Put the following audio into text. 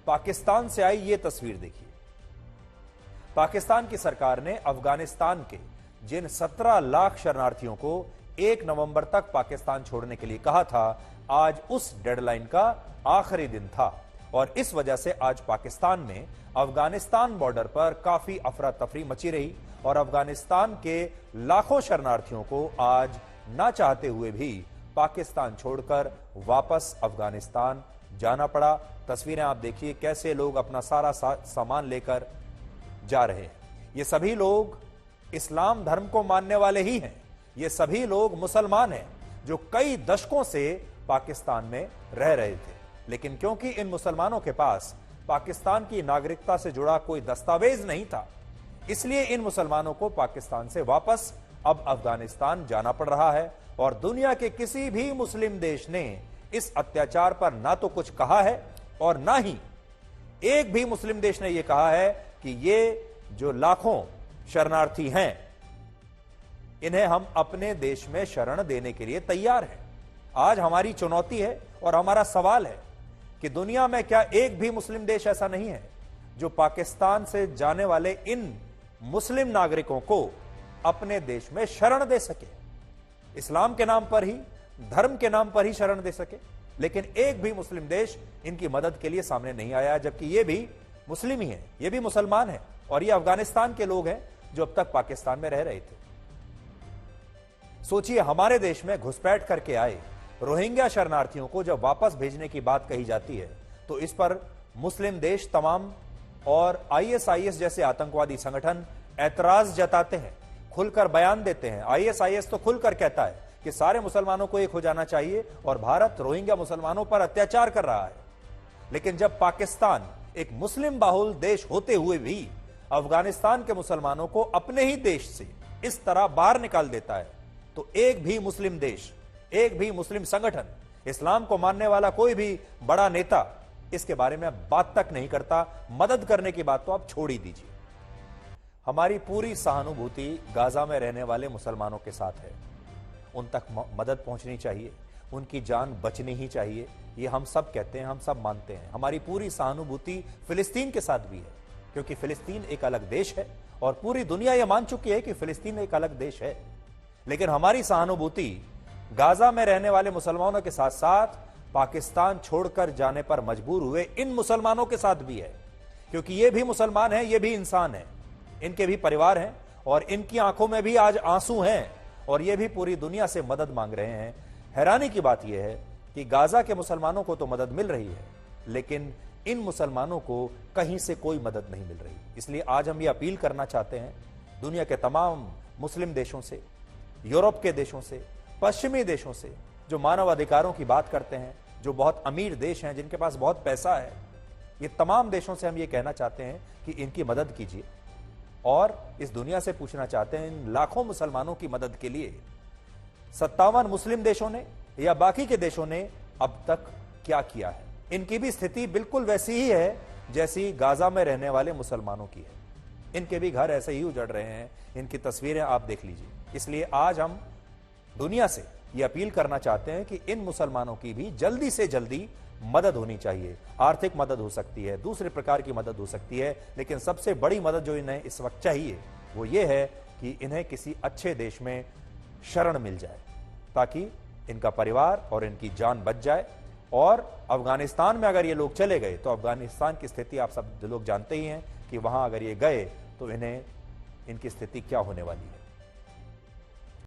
पाकिस्तान से आई ये तस्वीर देखिए। पाकिस्तान की सरकार ने अफगानिस्तान के जिन 17 लाख शरणार्थियों को 1 नवंबर तक पाकिस्तान छोड़ने के लिए कहा था, आज उस डेडलाइन का आखिरी दिन था और इस वजह से आज पाकिस्तान में अफगानिस्तान बॉर्डर पर काफी अफरा तफरी मची रही और अफगानिस्तान के लाखों शरणार्थियों को आज ना चाहते हुए भी पाकिस्तान छोड़कर वापस अफगानिस्तान जाना पड़ा। तस्वीरें आप देखिए कैसे लोग अपना सारा सामान लेकर जा रहे हैं। ये सभी लोग इस्लाम धर्म को मानने वाले ही हैं। ये सभी लोग मुसलमान हैं जो कई दशकों से पाकिस्तान में रह रहे थे, लेकिन क्योंकि इन मुसलमानों के पास पाकिस्तान की नागरिकता से जुड़ा कोई दस्तावेज नहीं था, इसलिए इन मुसलमानों को पाकिस्तान से वापस अब अफगानिस्तान जाना पड़ रहा है। और दुनिया के किसी भी मुस्लिम देश ने इस अत्याचार पर ना तो कुछ कहा है और ना ही एक भी मुस्लिम देश ने यह कहा है कि ये जो लाखों शरणार्थी हैं इन्हें हम अपने देश में शरण देने के लिए तैयार हैं। आज हमारी चुनौती है और हमारा सवाल है कि दुनिया में क्या एक भी मुस्लिम देश ऐसा नहीं है जो पाकिस्तान से जाने वाले इन मुस्लिम नागरिकों को अपने देश में शरण दे सके, इस्लाम के नाम पर ही, धर्म के नाम पर ही शरण दे सके। लेकिन एक भी मुस्लिम देश इनकी मदद के लिए सामने नहीं आया, जबकि ये भी मुस्लिम ही है, ये भी मुसलमान है और ये अफगानिस्तान के लोग हैं जो अब तक पाकिस्तान में रह रहे थे। सोचिए, हमारे देश में घुसपैठ करके आए रोहिंग्या शरणार्थियों को जब वापस भेजने की बात कही जाती है तो इस पर मुस्लिम देश तमाम और आईएसआईएस जैसे आतंकवादी संगठन ऐतराज जताते हैं, खुलकर बयान देते हैं। आईएसआईएस तो खुलकर कहता है कि सारे मुसलमानों को एक हो जाना चाहिए और भारत रोहिंग्या मुसलमानों पर अत्याचार कर रहा है। लेकिन जब पाकिस्तान एक मुस्लिम बाहुल देश होते हुए भी अफगानिस्तान के मुसलमानों को अपने ही देश से इस तरह बाहर निकाल देता है, तो एक भी मुस्लिम देश, एक भी मुस्लिम संगठन, इस्लाम को मानने वाला कोई भी बड़ा नेता इसके बारे में बात तक नहीं करता। मदद करने की बात तो आप छोड़ ही दीजिए। हमारी पूरी सहानुभूति गाजा में रहने वाले मुसलमानों के साथ है। उन तक मदद पहुंचनी चाहिए, उनकी जान बचनी ही चाहिए, ये हम सब कहते हैं, हम सब मानते हैं। हमारी पूरी सहानुभूति फिलिस्तीन के साथ भी है, क्योंकि फिलिस्तीन एक अलग देश है और पूरी दुनिया यह मान चुकी है कि फिलिस्तीन एक अलग देश है। लेकिन हमारी सहानुभूति गाजा में रहने वाले मुसलमानों के साथ साथ पाकिस्तान छोड़कर जाने पर मजबूर हुए इन मुसलमानों के साथ भी है, क्योंकि ये भी मुसलमान हैं, ये भी इंसान हैं, इनके भी परिवार हैं और इनकी आंखों में भी आज आंसू हैं और ये भी पूरी दुनिया से मदद मांग रहे हैं। हैरानी की बात यह है कि गाजा के मुसलमानों को तो मदद मिल रही है, लेकिन इन मुसलमानों को कहीं से कोई मदद नहीं मिल रही। इसलिए आज हम ये अपील करना चाहते हैं दुनिया के तमाम मुस्लिम देशों से, यूरोप के देशों से, पश्चिमी देशों से, जो मानव अधिकारों की बात करते हैं, जो बहुत अमीर देश हैं, जिनके पास बहुत पैसा है, ये तमाम देशों से हम ये कहना चाहते हैं कि इनकी मदद कीजिए और इस दुनिया से पूछना चाहते हैं इन लाखों मुसलमानों की मदद के लिए 57 मुस्लिम देशों ने या बाकी के देशों ने अब तक क्या किया है। इनकी भी स्थिति बिल्कुल वैसी ही है जैसी गाजा में रहने वाले मुसलमानों की है। इनके भी घर ऐसे ही उजड़ रहे हैं, इनकी तस्वीरें आप देख लीजिए। इसलिए आज हम दुनिया से यह अपील करना चाहते हैं कि इन मुसलमानों की भी जल्दी से जल्दी मदद होनी चाहिए। आर्थिक मदद हो सकती है, दूसरे प्रकार की मदद हो सकती है, लेकिन सबसे बड़ी मदद जो इन्हें इस वक्त चाहिए वो ये है कि इन्हें किसी अच्छे देश में शरण मिल जाए ताकि इनका परिवार और इनकी जान बच जाए। और अफगानिस्तान में अगर ये लोग चले गए तो अफगानिस्तान की स्थिति आप सब लोग जानते ही हैं कि वहां अगर ये गए तो इनकी स्थिति क्या होने वाली है।